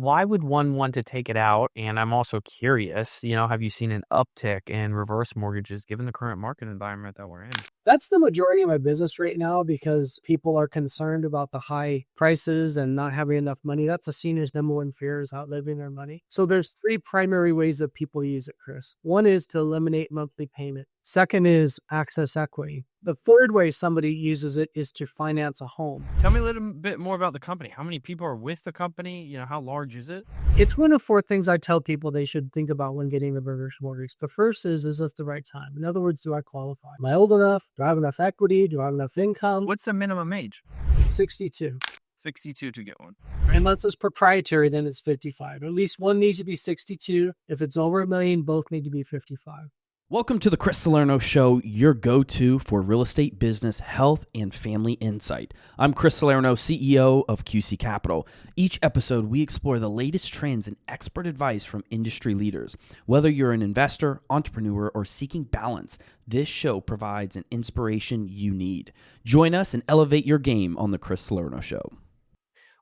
why would one want to take it out? And I'm also curious, have you seen an uptick in reverse mortgages given the current market environment that we're in? That's the majority of my business right now because people are concerned about the high prices and not having enough money. That's a senior's number one fear, is outliving their money. So there's three primary ways that people use it, Chris. One is to eliminate monthly payment. Second is access equity. The third way somebody uses it is to finance a home. Tell me a little bit more about the company. How many people are with the company? How large is it? It's one of four things I tell people they should think about when getting a reverse mortgage. The first is it the right time? In other words, do I qualify? Am I old enough? Do I have enough equity? Do I have enough income? What's the minimum age? 62. 62 to get one. Unless it's proprietary, then it's 55. At least one needs to be 62. If it's over $1 million, both need to be 55. Welcome to the Chris Salerno Show, your go-to for real estate, business, health, and family insight. I'm Chris Salerno, CEO of QC Capital. Each episode, we explore the latest trends and expert advice from industry leaders. Whether you're an investor, entrepreneur, or seeking balance, this show provides an inspiration you need. Join us and elevate your game on the Chris Salerno Show.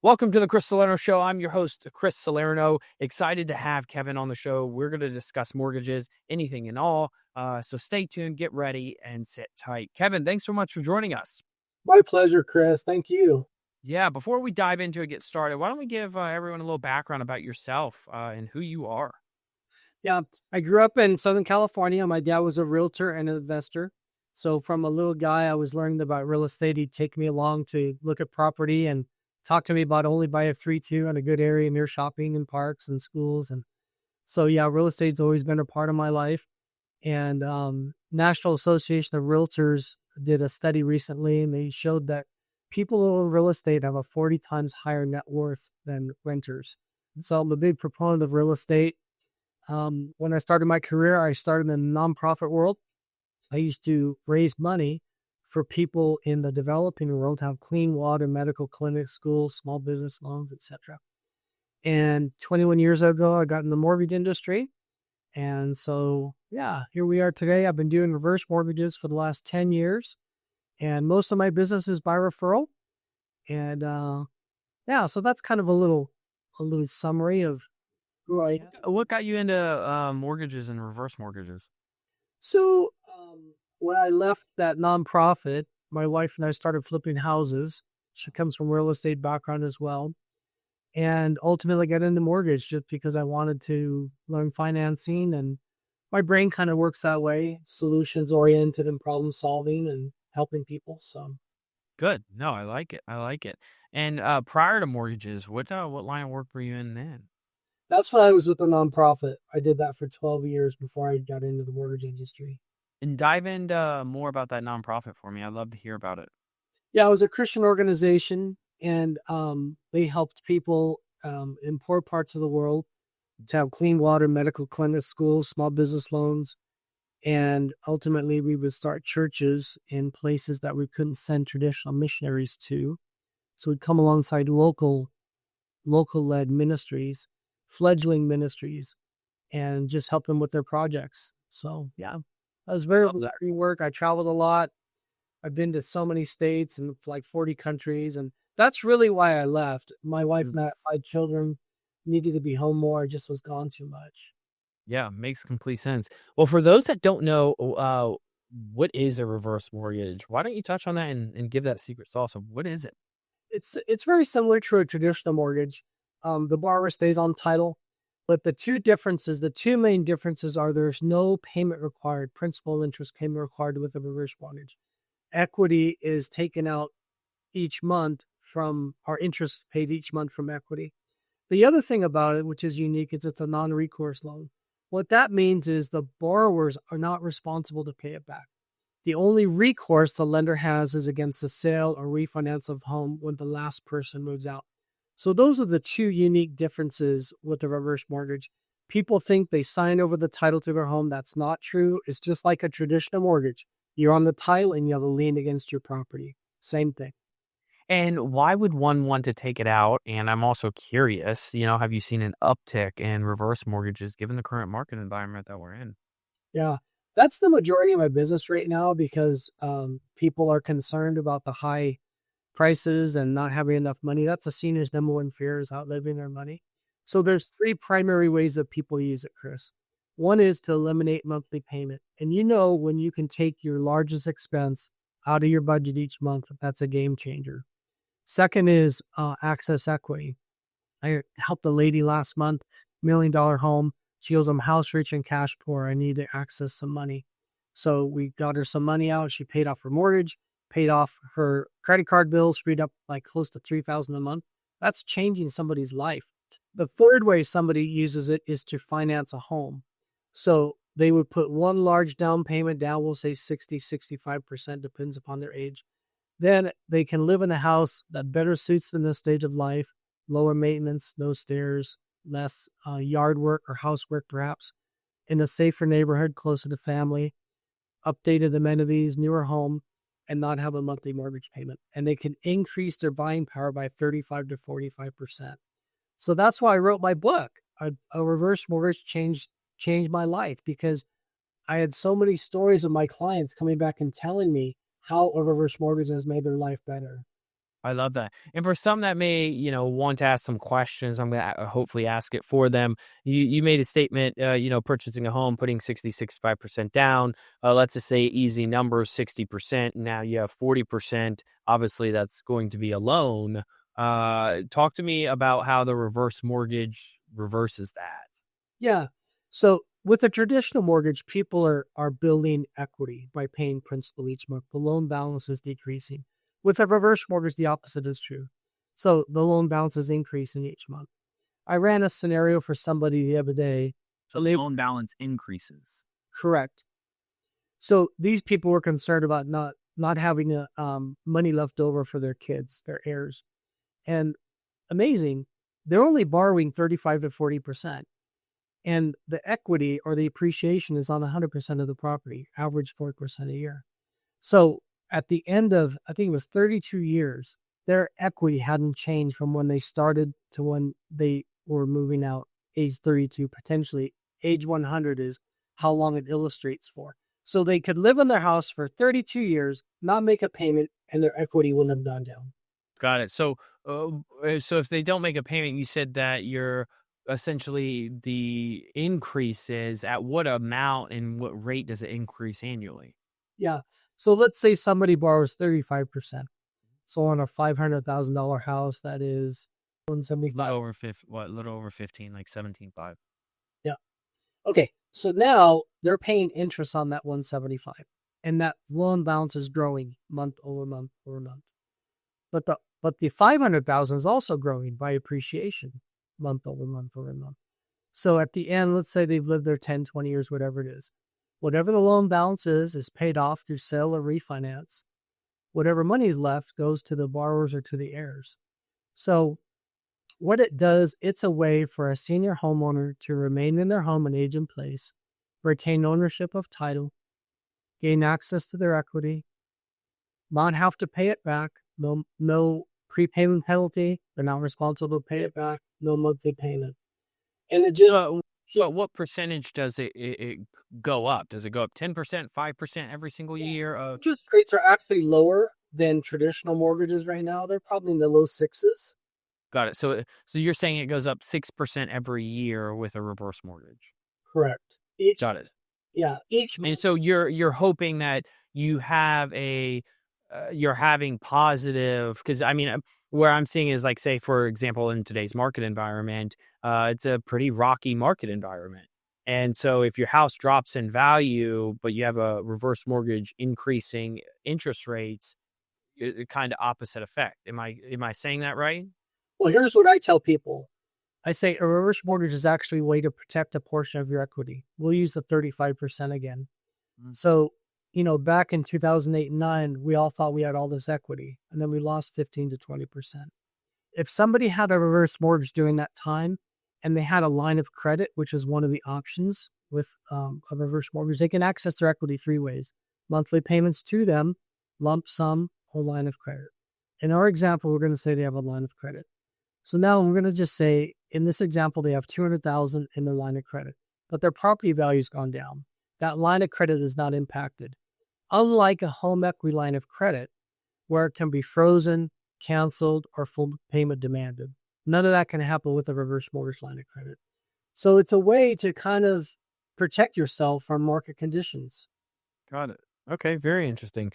Welcome to the Chris Salerno Show. I'm your host, Chris Salerno. Excited to have Kevin on the show. We're going to discuss mortgages, anything and all. So stay tuned, get ready, and sit tight. Kevin, thanks so much for joining us. My pleasure, Chris. Thank you. Yeah, before we dive into it, get started, why don't we give everyone a little background about yourself and who you are? Yeah, I grew up in Southern California. My dad was a realtor and an investor. So from a little guy, I was learning about real estate. He'd take me along to look at property and talk to me about only buy a 3-2 in a good area near shopping and parks and schools. And so, yeah, real estate's always been a part of my life. And National Association of Realtors did a study recently, and they showed that people who own real estate have a 40 times higher net worth than renters. And so I'm a big proponent of real estate. When I started my career, I started in the nonprofit world. I used to raise money for people in the developing world to have clean water, medical clinics, schools, small business loans, etc. And 21 years ago, I got in the mortgage industry. And so, yeah, here we are today. I've been doing reverse mortgages for the last 10 years. And most of my business is by referral. And yeah, so that's kind of a little summary of who I am. What got you into mortgages and reverse mortgages? So when I left that nonprofit, my wife and I started flipping houses. She comes from a real estate background as well. And ultimately got into mortgage just because I wanted to learn financing. And my brain kind of works that way, solutions oriented and problem solving and helping people. So good. No, I like it. And prior to mortgages, what line of work were you in then? That's when I was with a nonprofit. I did that for 12 years before I got into the mortgage industry. And dive into more about that nonprofit for me. I'd love to hear about it. Yeah, it was a Christian organization, and they helped people in poor parts of the world to have clean water, medical clinics, schools, small business loans. And ultimately, we would start churches in places that we couldn't send traditional missionaries to. So we'd come alongside local-led ministries, fledgling ministries, and just help them with their projects. So, yeah. I was very free work. I traveled a lot. I've been to so many states and like 40 countries. And that's really why I left. My wife and I had 5 children, needed to be home more. I just was gone too much. Yeah, makes complete sense. Well, for those that don't know, what is a reverse mortgage? Why don't you touch on that and give that secret sauce of what is it? It's very similar to a traditional mortgage. The borrower stays on title. But the two main differences are there's no payment required, principal interest payment required with a reverse mortgage. Equity is taken out each month from our interest paid each month from equity. The other thing about it, which is unique, is it's a non-recourse loan. What that means is the borrowers are not responsible to pay it back. The only recourse the lender has is against the sale or refinance of home when the last person moves out. So those are the two unique differences with the reverse mortgage. People think they sign over the title to their home. That's not true. It's just like a traditional mortgage. You're on the title and you have a lien against your property. Same thing. And why would one want to take it out? And I'm also curious, have you seen an uptick in reverse mortgages given the current market environment that we're in? Yeah, that's the majority of my business right now because people are concerned about the high prices and not having enough money. That's a senior's number one fear, is outliving their money. So there's three primary ways that people use it, Chris. One is to eliminate monthly payment. And when you can take your largest expense out of your budget each month, that's a game changer. Second is access equity. I helped a lady last month, $1 million home. She goes, I'm house rich and cash poor. I need to access some money. So we got her some money out. She paid off her mortgage, paid off her credit card bills, freed up like close to $3,000 a month. That's changing somebody's life. The third way somebody uses it is to finance a home. So they would put one large down payment down, we'll say 60, 65%, depends upon their age. Then they can live in a house that better suits them in this stage of life, lower maintenance, no stairs, less yard work or housework perhaps, in a safer neighborhood, closer to family, updated amenities, newer home, and not have a monthly mortgage payment. And they can increase their buying power by 35 to 45%. So that's why I wrote my book. A reverse mortgage changed my life, because I had so many stories of my clients coming back and telling me how a reverse mortgage has made their life better. I love that. And for some that may, want to ask some questions, I'm going to hopefully ask it for them. You made a statement, purchasing a home, putting 60, 65% down. Let's just say easy numbers, 60%. Now you have 40%. Obviously, that's going to be a loan. Talk to me about how the reverse mortgage reverses that. Yeah. So with a traditional mortgage, people are building equity by paying principal each month. The loan balance is decreasing. With a reverse mortgage, the opposite is true. So the loan balance is increasing each month. I ran a scenario for somebody the other day. So the loan balance increases. Correct. So these people were concerned about not having money left over for their kids, their heirs. And amazing, they're only borrowing 35 to 40%. And the equity or the appreciation is on 100% of the property, average 4% a year. So at the end of, I think it was 32 years, their equity hadn't changed from when they started to when they were moving out, age 32, potentially. Age 100 is how long it illustrates for. So they could live in their house for 32 years, not make a payment, and their equity wouldn't have gone down. Got it. So if they don't make a payment, you said that you're essentially the increase is at what amount and what rate does it increase annually? Yeah. So let's say somebody borrows 35%. So on a $500,000 house, that is $175. Little over 15, like 17.5. Yeah. Okay. So now they're paying interest on that $175, and that loan balance is growing month over month over month. But the $500,000 is also growing by appreciation month over month over month. So at the end, let's say they've lived there 10, 20 years, whatever it is. Whatever the loan balance is paid off through sale or refinance. Whatever money is left goes to the borrowers or to the heirs. So what it does, it's a way for a senior homeowner to remain in their home and age in place, retain ownership of title, gain access to their equity, not have to pay it back, no prepayment penalty, they're not responsible to pay it back, no monthly payment. And it just... So what percentage does it go up? Does it go up 10%, 5% every single year? Interest rates are actually lower than traditional mortgages right now. They're probably in the low sixes. Got it. So you're saying it goes up 6% every year with a reverse mortgage? Correct. Got it. Yeah. And so you're hoping that you have you're having positive, because I mean, where I'm seeing is like, say, for example, in today's market environment, it's a pretty rocky market environment. And so if your house drops in value, but you have a reverse mortgage increasing interest rates, kind of opposite effect. Am I saying that right? Well, here's what I tell people. I say a reverse mortgage is actually a way to protect a portion of your equity. We'll use the 35% again. Mm-hmm. So, back in 2008 and 9, we all thought we had all this equity, and then we lost 15 to 20%. If somebody had a reverse mortgage during that time, and they had a line of credit, which is one of the options with a reverse mortgage, they can access their equity three ways: monthly payments to them, lump sum, or line of credit. In our example, we're going to say they have a line of credit. So now we're going to just say, in this example, they have $200,000 in their line of credit, but their property value's gone down. That line of credit is not impacted. Unlike a home equity line of credit, where it can be frozen, canceled, or full payment demanded. None of that can happen with a reverse mortgage line of credit. So it's a way to kind of protect yourself from market conditions. Got it. Okay, very interesting.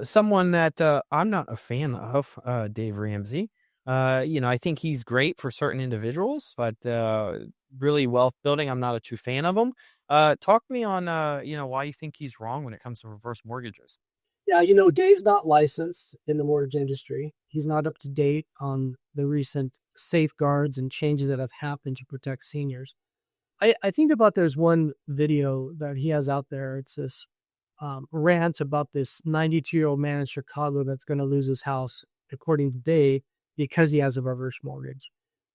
Someone that I'm not a fan of, Dave Ramsey. I think he's great for certain individuals, but really wealth building, I'm not a true fan of him. Talk to me on, why you think he's wrong when it comes to reverse mortgages. Yeah, Dave's not licensed in the mortgage industry. He's not up to date on the recent safeguards and changes that have happened to protect seniors. I think about there's one video that he has out there. It's this rant about this 92-year-old man in Chicago that's going to lose his house, according to Dave, because he has a reverse mortgage.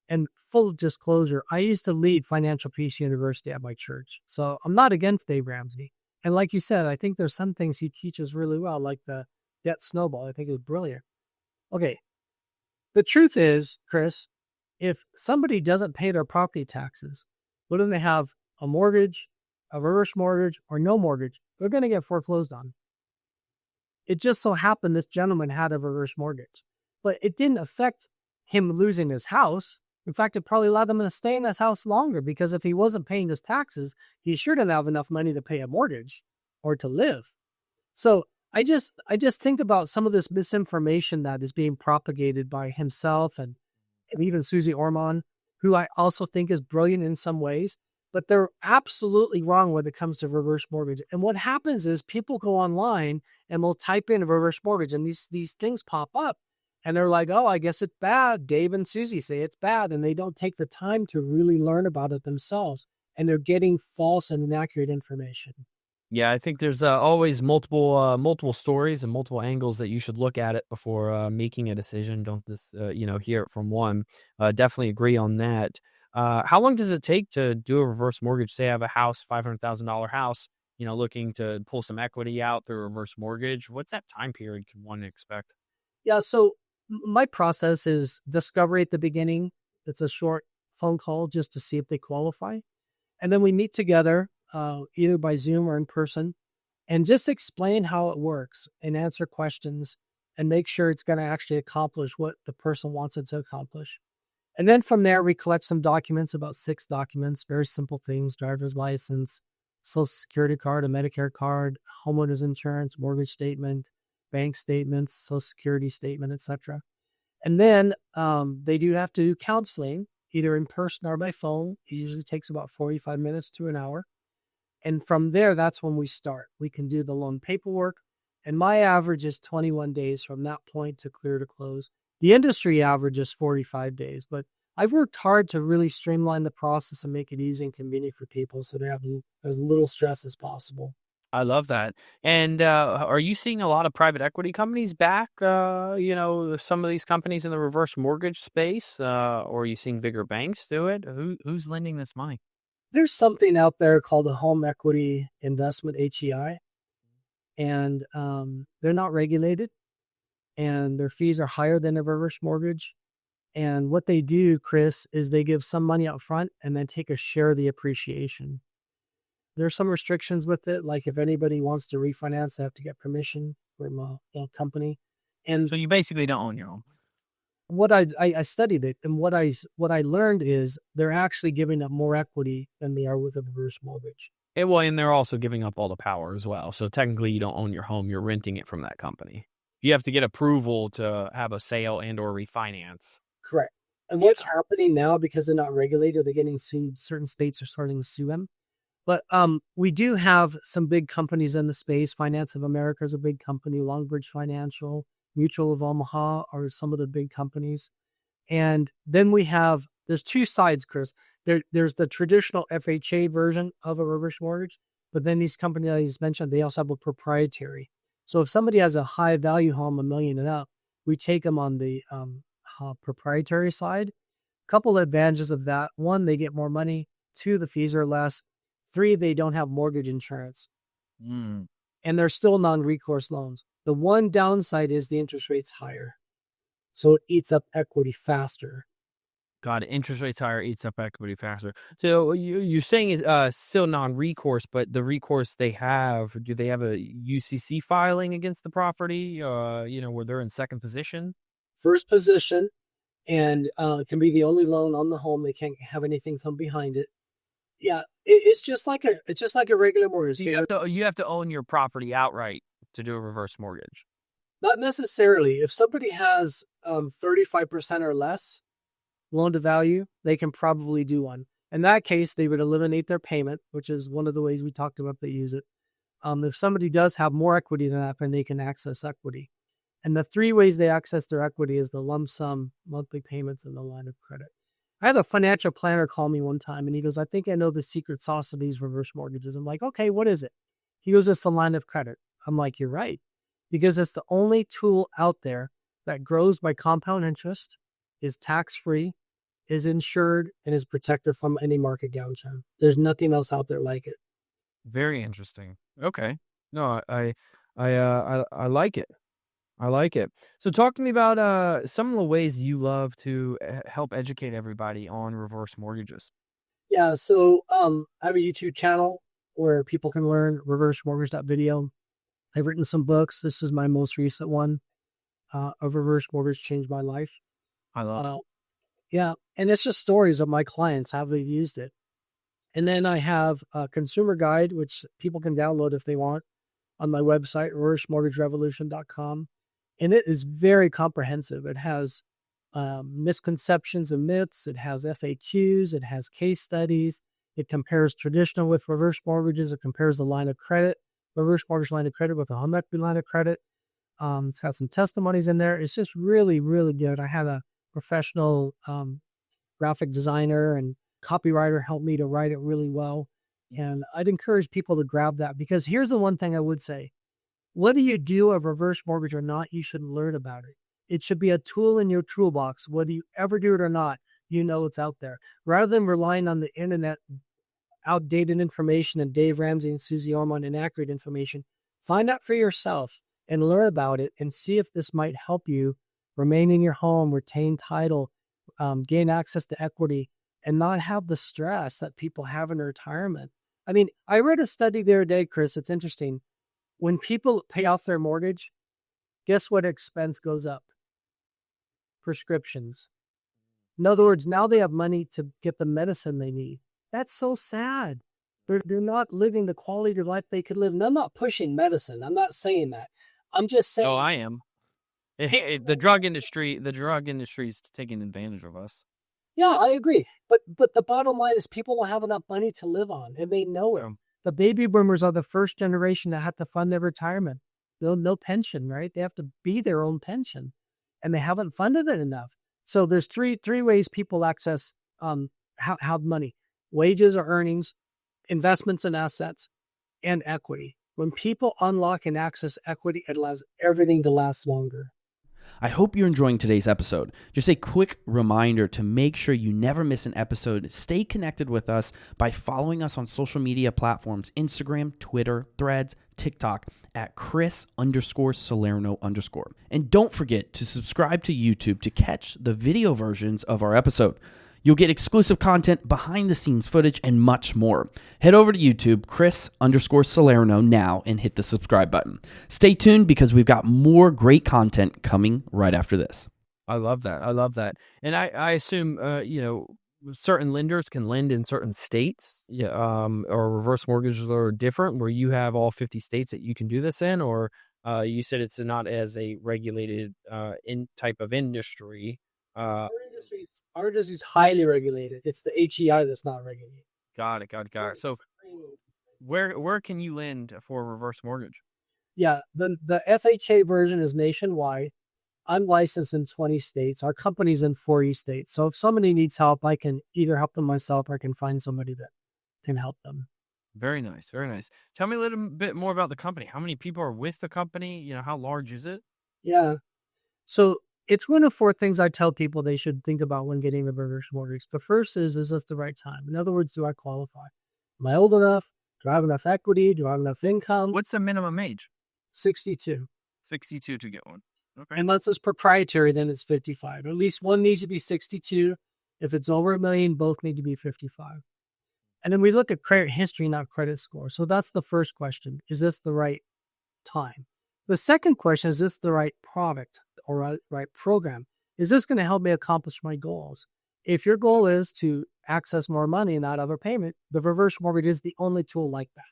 And full disclosure, I used to lead Financial Peace University at my church. So I'm not against Dave Ramsey. And like you said, I think there's some things he teaches really well, like the debt snowball. I think it's brilliant. Okay. The truth is, Chris, if somebody doesn't pay their property taxes, whether they have a mortgage, a reverse mortgage, or no mortgage, they're going to get foreclosed on. It just so happened this gentleman had a reverse mortgage, but it didn't affect him losing his house. In fact, it probably allowed him to stay in his house longer, because if he wasn't paying his taxes, he sure didn't have enough money to pay a mortgage or to live. So I just think about some of this misinformation that is being propagated by himself and even Susie Orman, who I also think is brilliant in some ways, but they're absolutely wrong when it comes to reverse mortgage. And what happens is people go online and will type in reverse mortgage, and these things pop up. And they're like, oh, I guess it's bad. Dave and Susie say it's bad. And they don't take the time to really learn about it themselves. And they're getting false and inaccurate information. Yeah, I think there's always multiple stories and multiple angles that you should look at it before making a decision. Don't just hear it from one. Definitely agree on that. How long does it take to do a reverse mortgage? Say I have a house, $500,000 house, looking to pull some equity out through a reverse mortgage. What's that time period can one expect? Yeah, so my process is discovery at the beginning. It's a short phone call just to see if they qualify. And then we meet together, either by Zoom or in person, and just explain how it works and answer questions and make sure it's going to actually accomplish what the person wants it to accomplish. And then from there, we collect some documents, about 6 documents, very simple things: driver's license, social security card, a Medicare card, homeowner's insurance, mortgage statement, bank statements, social security statement, etc. And then they do have to do counseling, either in person or by phone. It usually takes about 45 minutes to an hour. And from there, that's when we start. We can do the loan paperwork. And my average is 21 days from that point to clear to close. The industry average is 45 days. But I've worked hard to really streamline the process and make it easy and convenient for people so they have as little stress as possible. I love that. And are you seeing a lot of private equity companies back, some of these companies in the reverse mortgage space? Or are you seeing bigger banks do it? Who's lending this money? There's something out there called a home equity investment, HEI, and they're not regulated, and their fees are higher than a reverse mortgage. And what they do, Chris, is they give some money up front and then take a share of the appreciation. There's some restrictions with it, like if anybody wants to refinance, they have to get permission from a company. And So you basically don't own your home. what I studied it, and what I learned is they're actually giving up more equity than they are with a reverse mortgage. And they're also giving up all the power as well. So technically, you don't own your home; you're renting it from that company. You have to get approval to have a sale and or refinance. Correct. And what's happening now, because they're not regulated, they're getting sued. Certain states are starting to sue them. But we do have some big companies in the space. Finance of America is a big company. Longbridge Financial, Mutual of Omaha are some of the big companies. And then there's 2 sides, Chris. There's the traditional FHA version of a reverse mortgage, but then these companies I just mentioned, they also have a proprietary. So if somebody has a high value home, $1 million and up, we take them on the proprietary side. A couple of advantages of that: 1, they get more money; 2, the fees are less; 3, they don't have mortgage insurance. And they're still non-recourse loans. The one downside is the interest rate's higher. So it eats up equity faster. God, interest rates higher eats up equity faster. So you're saying is still non-recourse, but the recourse they have, do they have a UCC filing against the property? Where they're in second position? First position, and it can be the only loan on the home. They can't have anything come behind it. Yeah, it's just like a regular mortgage. You have to own your property outright to do a reverse mortgage. Not necessarily. If somebody has 35% or less loan to value, they can probably do one. In that case, they would eliminate their payment, which is one of the ways we talked about they use it. If somebody does have more equity than that, then they can access equity. And the three ways they access their equity is the lump sum, monthly payments, and the line of credit. I had a financial planner call me one time, and he goes, I think I know the secret sauce of these reverse mortgages. I'm like, okay, what is it? He goes, it's the line of credit. I'm like, you're right. Because it's the only tool out there that grows by compound interest, is tax-free, is insured, and is protected from any market downturn. There's nothing else out there like it. Very interesting. Okay. No, I like it. I like it. So talk to me about some of the ways you love to help educate everybody on reverse mortgages. Yeah, so I have a YouTube channel where people can learn reversemortgage.video. I've written some books. This is my most recent one. A reverse mortgage changed my life. I love it. Yeah, and it's just stories of my clients, how they've used it. And then I have a consumer guide, which people can download if they want, on my website, reversemortgagerevolution.com. And it is very comprehensive. It has misconceptions and myths. It has FAQs. It has case studies. It compares traditional with reverse mortgages. It compares the line of credit, reverse mortgage line of credit with a home equity line of credit. It's got some testimonies in there. It's just really, really good. I had a professional graphic designer and copywriter help me to write it really well. And I'd encourage people to grab that, because here's the one thing I would say. Whether you do a reverse mortgage or not, you should learn about it. It should be a tool in your toolbox. Whether you ever do it or not, you know it's out there. Rather than relying on the internet, outdated information, and Dave Ramsey and Susie Ormond inaccurate information, find out for yourself and learn about it and see if this might help you remain in your home, retain title, gain access to equity, and not have the stress that people have in retirement. I mean, I read a study the other day, Chris. It's interesting. When people pay off their mortgage, guess what expense goes up? Prescriptions. In other words, now they have money to get the medicine they need. That's so sad. They're not living the quality of life they could live. And I'm not pushing medicine. I'm not saying that. I'm just saying. Oh, I am. The drug industry is taking advantage of us. Yeah, I agree. But the bottom line is people don't have enough money to live on, and they know it. The baby boomers are the first generation that had to fund their retirement. No pension, right? They have to be their own pension, and they haven't funded it enough. So there's three ways people access have money: wages or earnings, investments and assets, and equity. When people unlock and access equity, it allows everything to last longer. I hope you're enjoying today's episode. Just a quick reminder to make sure you never miss an episode. Stay connected with us by following us on social media platforms, Instagram, Twitter, Threads, TikTok at Chris_Salerno_. And don't forget to subscribe to YouTube to catch the video versions of our episode. You'll get exclusive content, behind the scenes footage, and much more. Head over to YouTube, Chris_Salerno now, and hit the subscribe button. Stay tuned because we've got more great content coming right after this. I love that. And I assume, certain lenders can lend in certain states, or reverse mortgages are different, where you have all 50 states that you can do this in, or you said it's not as a regulated type of industry. Our industry is highly regulated. It's the HEI that's not regulated. Got it. So where can you lend for a reverse mortgage? Yeah, the FHA version is nationwide. I'm licensed in 20 states. Our company's in 40 states. So if somebody needs help, I can either help them myself or I can find somebody that can help them. Very nice. Tell me a little bit more about the company. How many people are with the company? How large is it? Yeah. So it's one of four things I tell people they should think about when getting a reverse mortgage. The first is this the right time? In other words, do I qualify? Am I old enough? Do I have enough equity? Do I have enough income? What's the minimum age? 62. 62 to get one. Okay. Unless it's proprietary, then it's 55. At least one needs to be 62. If it's over $1 million, both need to be 55. And then we look at credit history, not credit score. So that's the first question. Is this the right time? The second question is this the right product or right program? Is this going to help me accomplish my goals? If your goal is to access more money and not overpayment, the reverse mortgage is the only tool like that.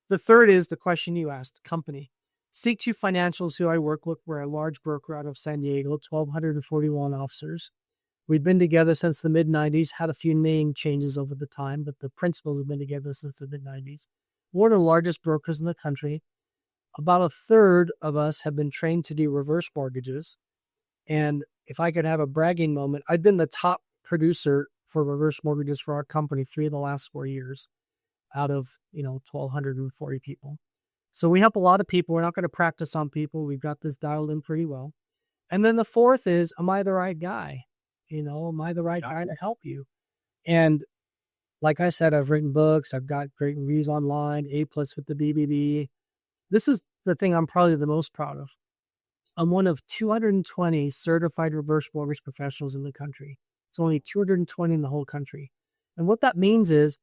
The third is the question you asked, company. Seek2 Financials, who I work with, we're a large broker out of San Diego, 1,241 officers. We've been together since the mid-90s, had a few name changes over the time, but the principals have been together since the mid-90s. We're the largest brokers in the country. About a third of us have been trained to do reverse mortgages. And if I could have a bragging moment, I've been the top producer for reverse mortgages for our company 3 of the last 4 years out of, 1,240 people. So we help a lot of people. We're not going to practice on people. We've got this dialed in pretty well. And then the fourth is, am I the right guy? Am I the right guy to help you? And like I said, I've written books. I've got great reviews online, A+ with the BBB. This is the thing I'm probably the most proud of. I'm one of 220 certified reverse mortgage professionals in the country. It's only 220 in the whole country. And what that means is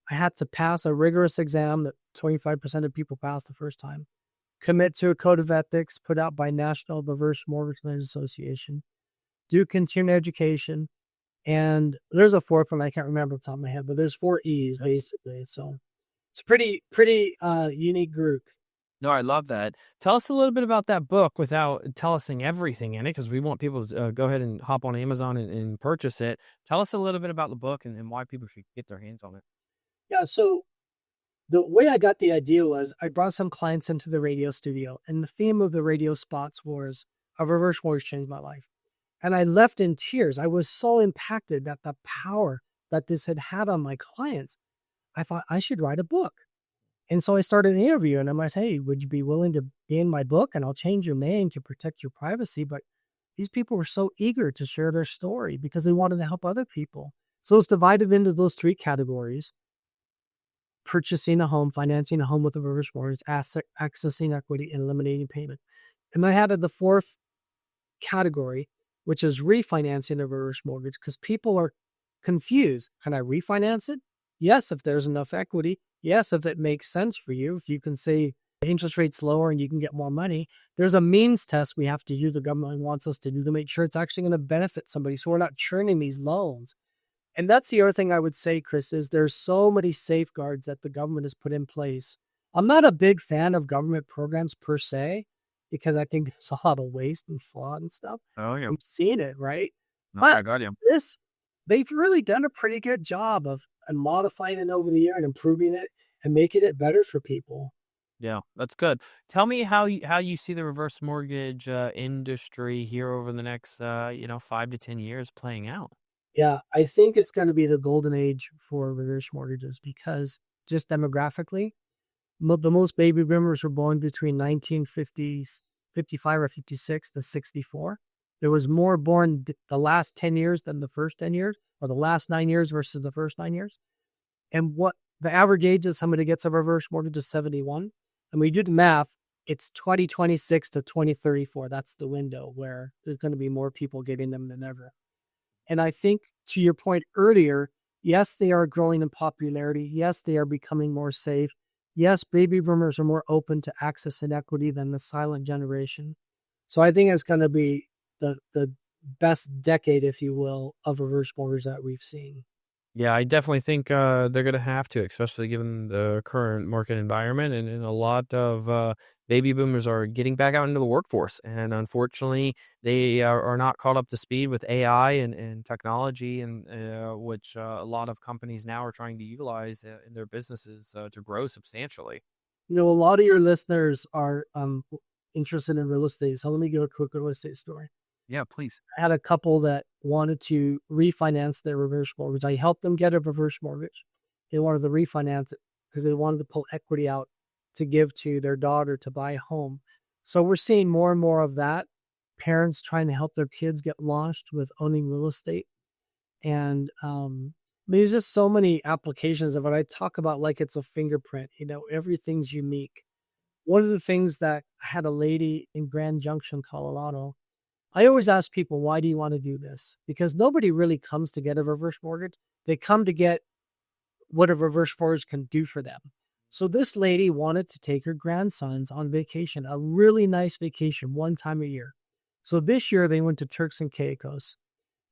I had to pass a rigorous exam that 25% of people pass the first time, commit to a code of ethics put out by National Reverse Mortgage Lenders Association, do continuing education, and there's a fourth one I can't remember off the top of my head, but there's 4 E's basically. So it's a pretty unique group. No, I love that. Tell us a little bit about that book without telling everything in it, because we want people to go ahead and hop on Amazon and purchase it. Tell us a little bit about the book and why people should get their hands on it. Yeah, so the way I got the idea was I brought some clients into the radio studio, and the theme of the radio spots was a reverse mortgage changed my life. And I left in tears. I was so impacted at the power that this had on my clients. I thought I should write a book. And so I started interviewing them. I said, hey, would you be willing to be in my book? And I'll change your name to protect your privacy. But these people were so eager to share their story because they wanted to help other people. So it's divided into those 3 categories: purchasing a home, financing a home with a reverse mortgage, accessing equity, and eliminating payment. And I added the 4th category, which is refinancing a reverse mortgage, because people are confused. Can I refinance it? Yes, if there's enough equity. Yes, if it makes sense for you. If you can say the interest rate's lower and you can get more money. There's a means test we have to do, the government wants us to do, to make sure it's actually going to benefit somebody, so we're not churning these loans. And that's the other thing I would say, Chris, is there's so many safeguards that the government has put in place. I'm not a big fan of government programs per se, because I think there's a lot of waste and fraud and stuff. Oh, yeah. We've seen it, right? No, But I got you. they've really done a pretty good job of modifying it over the year and improving it and making it better for people. Yeah, that's good. Tell me how you see the reverse mortgage industry here over the next 5 to 10 years playing out. Yeah, I think it's going to be the golden age for reverse mortgages, because just demographically, the most baby boomers were born between 1955 or 56 to 64. There was more born the last 10 years than the first 10 years, or the last 9 years versus the first 9 years. And what the average age of somebody gets a reverse mortgage is 71. And we do the math, it's 2026 to 2034. That's the window where there's going to be more people getting them than ever. And I think, to your point earlier, yes, they are growing in popularity. Yes, they are becoming more safe. Yes, baby boomers are more open to access and equity than the silent generation. So I think it's going to be the best decade, if you will, of reverse mortgage that we've seen. Yeah, I definitely think they're going to have to, especially given the current market environment. And a lot of baby boomers are getting back out into the workforce. And unfortunately, they are not caught up to speed with AI and technology, and which a lot of companies now are trying to utilize in their businesses to grow substantially. A lot of your listeners are interested in real estate. So let me give a quick real estate story. Yeah, please. I had a couple that wanted to refinance their reverse mortgage. I helped them get a reverse mortgage. They wanted to refinance it because they wanted to pull equity out to give to their daughter to buy a home. So we're seeing more and more of that. Parents trying to help their kids get launched with owning real estate. And there's just so many applications of it. I talk about like it's a fingerprint, everything's unique. One of the things that I had a lady in Grand Junction, Colorado, I always ask people, why do you want to do this? Because nobody really comes to get a reverse mortgage. They come to get what a reverse mortgage can do for them. So this lady wanted to take her grandsons on vacation, a really nice vacation, one time a year. So this year they went to Turks and Caicos.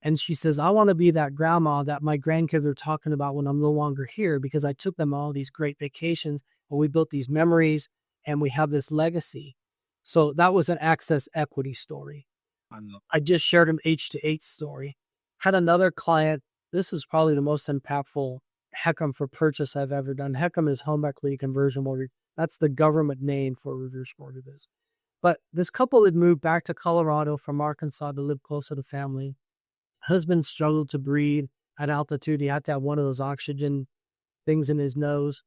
And she says, I want to be that grandma that my grandkids are talking about when I'm no longer here, because I took them all these great vacations and we built these memories and we have this legacy. So that was an access equity story. I just shared an H2H story. Had another client. This is probably the most impactful HECM for purchase I've ever done. HECM is home equity conversion mortgage. That's the government name for reverse mortgages. But this couple had moved back to Colorado from Arkansas to live closer to family. Husband struggled to breathe at altitude. He had to have one of those oxygen things in his nose.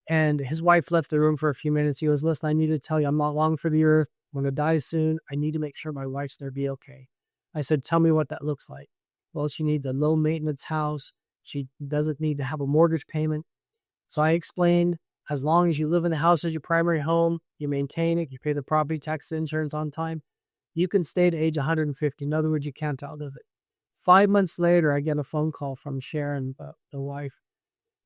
And his wife left the room for a few minutes. He goes, listen, I need to tell you, I'm not long for the earth. I'm going to die soon. I need to make sure my wife's going to be okay. I said, tell me what that looks like. Well, she needs a low maintenance house. She doesn't need to have a mortgage payment. So I explained, as long as you live in the house as your primary home, you maintain it, you pay the property tax insurance on time, you can stay to age 150. In other words, you can't outlive it. 5 months later, I get a phone call from Sharon, the wife.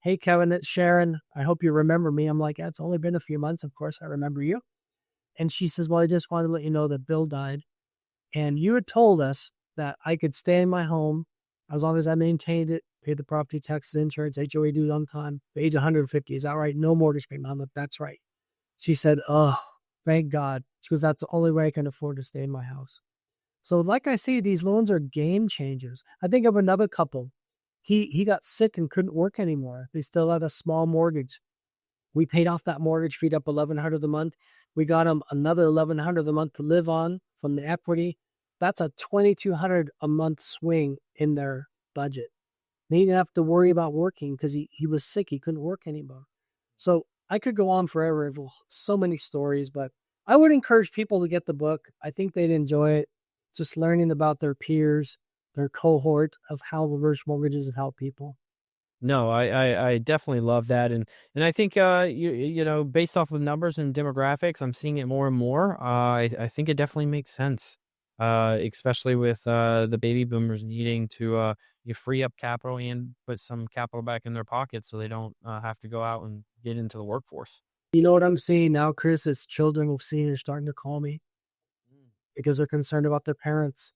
Hey, Kevin, it's Sharon. I hope you remember me. I'm like, yeah, it's only been a few months. Of course, I remember you. And she says, well, I just wanted to let you know that Bill died. And you had told us that I could stay in my home as long as I maintained it, paid the property taxes, insurance, HOA dues on time, age 150. Is that right? No mortgage payment. I'm like, that's right. She said, oh, thank God. She goes, that's the only way I can afford to stay in my house. So like I see, these loans are game changers. I think of another couple. He got sick and couldn't work anymore. They still had a small mortgage. We paid off that mortgage, freed up $1,100 a month. We got him another $1,100 a month to live on from the equity. That's a $2,200 a month swing in their budget. They didn't have to worry about working because he was sick. He couldn't work anymore. So I could go on forever. So many stories, but I would encourage people to get the book. I think they'd enjoy it. Just learning about their peers, their cohort of how reverse mortgages have helped people. No, I definitely love that, and I think you know, based off of numbers and demographics, I'm seeing it more and more. I think it definitely makes sense, especially with the baby boomers needing to you free up capital and put some capital back in their pockets so they don't have to go out and get into the workforce. You know what I'm seeing now, Chris? Is children of seniors starting to call me because they're concerned about their parents.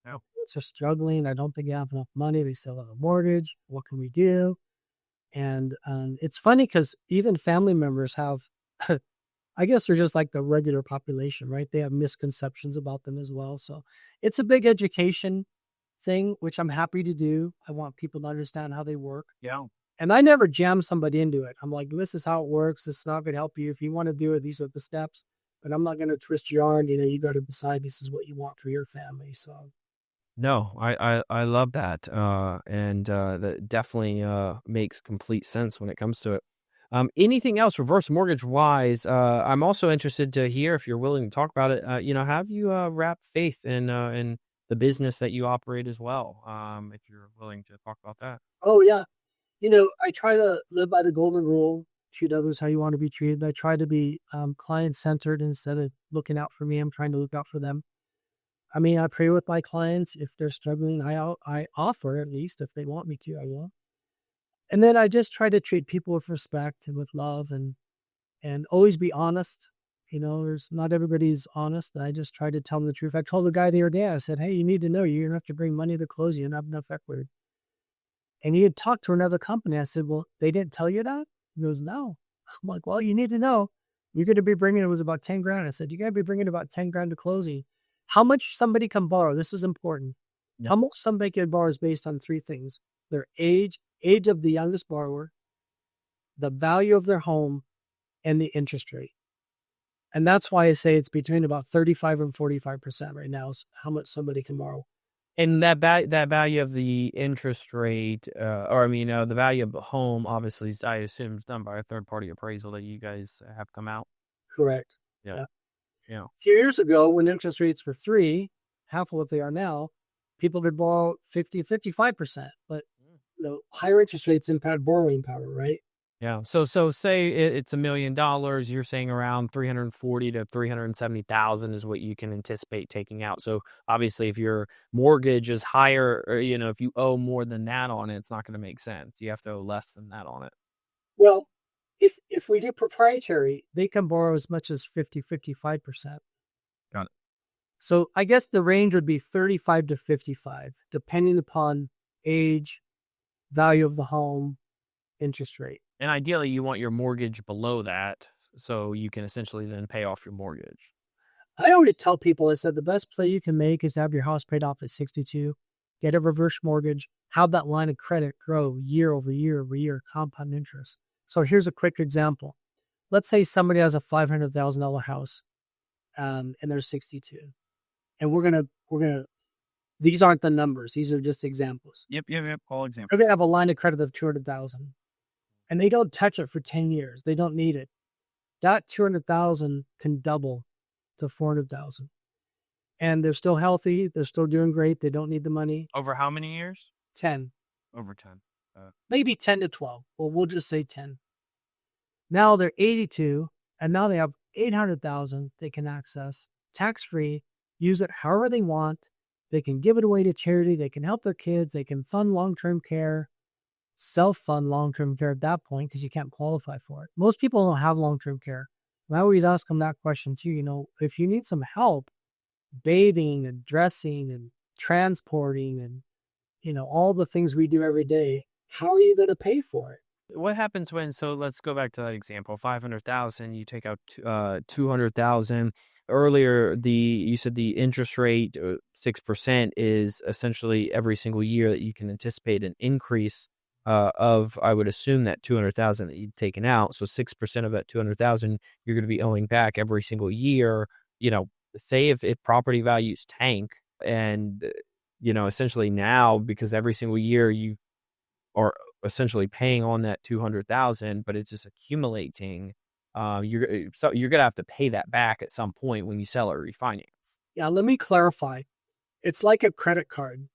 Yeah. They're struggling. I don't think they have enough money. They still have a mortgage. What can we do? And it's funny because even family members have, I guess they're just like the regular population, right? They have misconceptions about them as well. So it's a big education thing, which I'm happy to do. I want people to understand how they work. Yeah. And I never jam somebody into it. I'm like, this is how it works. This is not going to help you. If you want to do it, these are the steps. But I'm not going to twist your arm. You know, you got to decide this is what you want for your family. So. No, I love that, and that definitely makes complete sense when it comes to it. Anything else reverse mortgage wise? I'm also interested to hear if you're willing to talk about it. You know, have you wrapped faith in the business that you operate as well? If you're willing to talk about that. Oh, yeah. You know, I try to live by the golden rule. Treat others how you want to be treated. I try to be client-centered instead of looking out for me. I'm trying to look out for them. I mean, I pray with my clients. If they're struggling, I offer at least. If they want me to, I will. And then I just try to treat people with respect and with love and always be honest. You know, there's not everybody's honest. And I just try to tell them the truth. I told the guy the other day, I said, hey, you need to know you're going to have to bring money to close. You don't have enough equity. And he had talked to another company. I said, well, they didn't tell you that? He goes, no. I'm like, well, you need to know. You're going to be bringing, it was about 10 grand. I said, you're going to be bringing about 10 grand to closing. How much somebody can borrow, this is important. Yeah. How much somebody can borrow is based on three things: their age of the youngest borrower, the value of their home, and the interest rate. And that's why I say it's between about 35 and 45% right now is how much somebody can borrow. And that value of the interest rate, the value of the home, obviously, I assume is done by a third-party appraisal that you guys have come out. Correct. Yeah. A few years ago, when interest rates were 3%, half of what they are now, people could borrow 50, 55%. But higher interest rates impact borrowing power, right? Yeah. So say it's $1 million. You're saying around 340 to 370,000 is what you can anticipate taking out. So obviously, if your mortgage is higher, or if you owe more than that on it, it's not going to make sense. You have to owe less than that on it. Well, if we do proprietary, they can borrow as much as 50, 55%. Got it. So I guess the range would be 35 to 55, depending upon age, value of the home, interest rate. And ideally, you want your mortgage below that so you can essentially then pay off your mortgage. I always tell people, I said, the best play you can make is to have your house paid off at 62, get a reverse mortgage, have that line of credit grow year over year over year, compound interest. So here's a quick example. Let's say somebody has a $500,000 house, and they're 62. And we're gonna. These aren't the numbers; these are just examples. Yep. All examples. They're gonna have a line of credit of 200,000, and they don't touch it for 10 years. They don't need it. That 200,000 can double to 400,000, and they're still healthy. They're still doing great. They don't need the money. Over how many years? 10, Over 10. maybe 10 to 12. Well, we'll just say 10. Now they're 82, and now they have 800,000 they can access tax-free. Use it however they want. They can give it away to charity. They can help their kids. They can fund long-term care, self-fund long-term care at that point because you can't qualify for it. Most people don't have long-term care. And I always ask them that question too. If you need some help bathing and dressing and transporting and, all the things we do every day, how are you going to pay for it? What happens so let's go back to that example, 500,000, you take out 200,000. Earlier, you said the interest rate, 6%, is essentially every single year that you can anticipate an increase of, I would assume, that 200,000 that you've taken out. So 6% of that 200,000, you're going to be owing back every single year. Say if property values tank and, essentially now, because every single year you are essentially paying on that 200,000, but it's just accumulating. You're gonna have to pay that back at some point when you sell or refinance. Yeah, let me clarify. It's like a credit card.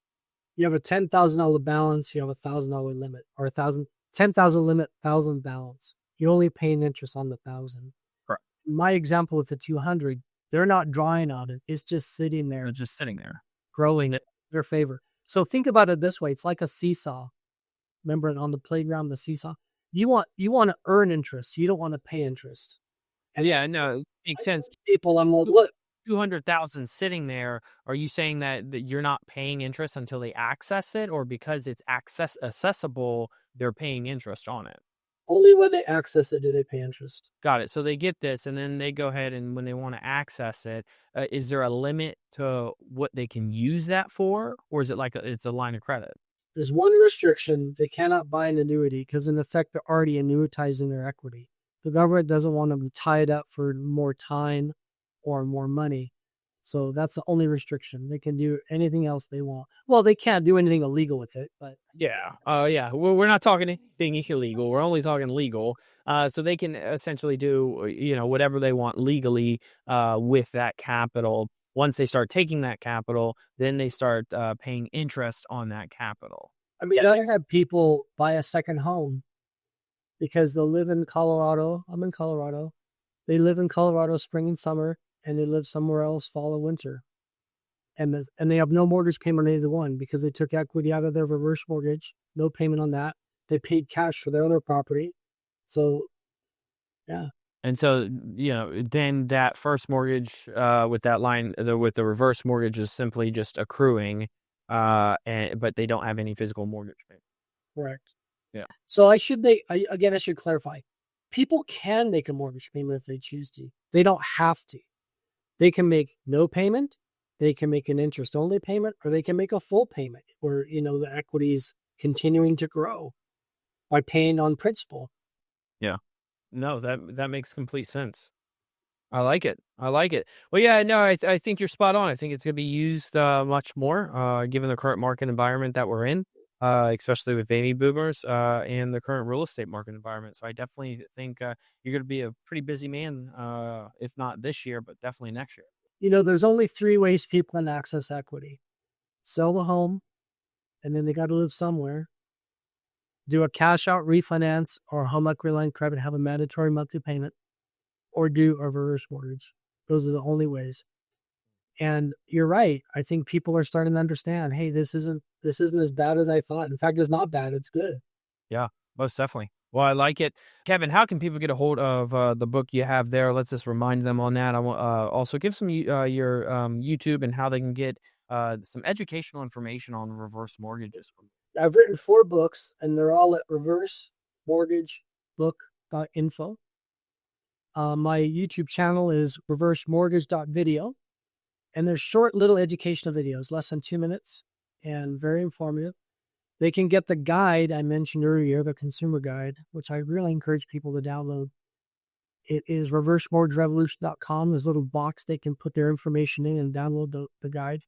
You have a $10,000 balance, you have a $1,000 limit, or 10,000 limit, 1,000 balance. You only pay an interest on the 1,000. Correct. My example with the 200, they're not drawing on it. It's just sitting there. It's just sitting there, growing in their favor. So think about it this way. It's like a seesaw. Remember on the playground, the seesaw? You want to earn interest. You don't want to pay interest. And yeah, no, it makes sense. People, I'm like, look, 200,000 sitting there. Are you saying that you're not paying interest until they access it, or because it's accessible, they're paying interest on it? Only when they access it do they pay interest. Got it. So they get this, and then they go ahead and when they want to access it, is there a limit to what they can use that for, or is it like it's a line of credit? There's one restriction. They cannot buy an annuity because in effect, they're already annuitizing their equity. The government doesn't want them to tie it up for more time or more money. So that's the only restriction. They can do anything else they want. Well, they can't do anything illegal with it, but yeah. Yeah. Well, we're not talking anything illegal. We're only talking legal. So they can essentially do, whatever they want legally with that capital. Once they start taking that capital, then they start paying interest on that capital. I mean, I have people buy a second home because they'll live in Colorado. I'm in Colorado. They live in Colorado spring and summer, and they live somewhere else fall and winter. And they have no mortgage payment on either one because they took equity out of their reverse mortgage. No payment on that. They paid cash for their other property. So, yeah. And so, then that first mortgage with that line, with the reverse mortgage, is simply just accruing, but they don't have any physical mortgage payment. Correct. Yeah. So I should clarify. People can make a mortgage payment if they choose to. They don't have to. They can make no payment. They can make an interest-only payment, or they can make a full payment where, the equity is continuing to grow by paying on principal. Yeah. No, that makes complete sense. I like it. Well, yeah, no, I think you're spot on. I think it's going to be used much more, given the current market environment that we're in, especially with baby boomers and the current real estate market environment. So I definitely think you're going to be a pretty busy man, if not this year, but definitely next year. There's only 3 ways people can access equity. Sell the home, and then they got to live somewhere. Do a cash out refinance or home equity line credit, have a mandatory monthly payment, or do a reverse mortgage. Those are the only ways. And you're right. I think people are starting to understand, hey, this isn't as bad as I thought. In fact, it's not bad. It's good. Yeah, most definitely. Well, I like it. Kevin, how can people get a hold of the book you have there? Let's just remind them on that. I want also give some your YouTube and how they can get some educational information on reverse mortgages. I've written 4 books, and they're all at reversemortgagebook.info. My YouTube channel is reversemortgage.video, and they're short little educational videos, less than 2 minutes, and very informative. They can get the guide I mentioned earlier, the consumer guide, which I really encourage people to download. It is reversemortgagerevolution.com. There's a little box they can put their information in and download the guide.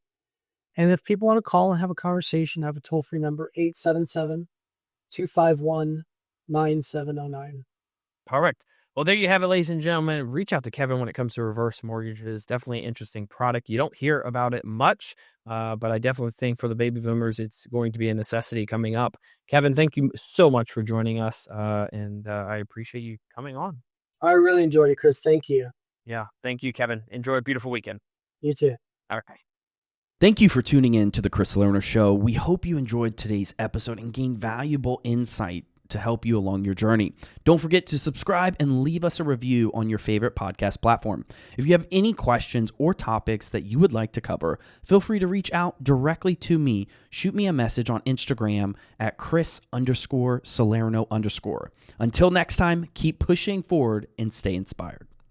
And if people want to call and have a conversation, I have a toll-free number, 877-251-9709. Perfect. Well, there you have it, ladies and gentlemen. Reach out to Kevin when it comes to reverse mortgages. Definitely an interesting product. You don't hear about it much, but I definitely think for the baby boomers, it's going to be a necessity coming up. Kevin, thank you so much for joining us, and I appreciate you coming on. I really enjoyed it, Chris. Thank you. Yeah, thank you, Kevin. Enjoy a beautiful weekend. You too. All right. Thank you for tuning in to the Chris Salerno Show. We hope you enjoyed today's episode and gained valuable insight to help you along your journey. Don't forget to subscribe and leave us a review on your favorite podcast platform. If you have any questions or topics that you would like to cover, feel free to reach out directly to me. Shoot me a message on Instagram at Chris_Salerno_. Until next time, keep pushing forward and stay inspired.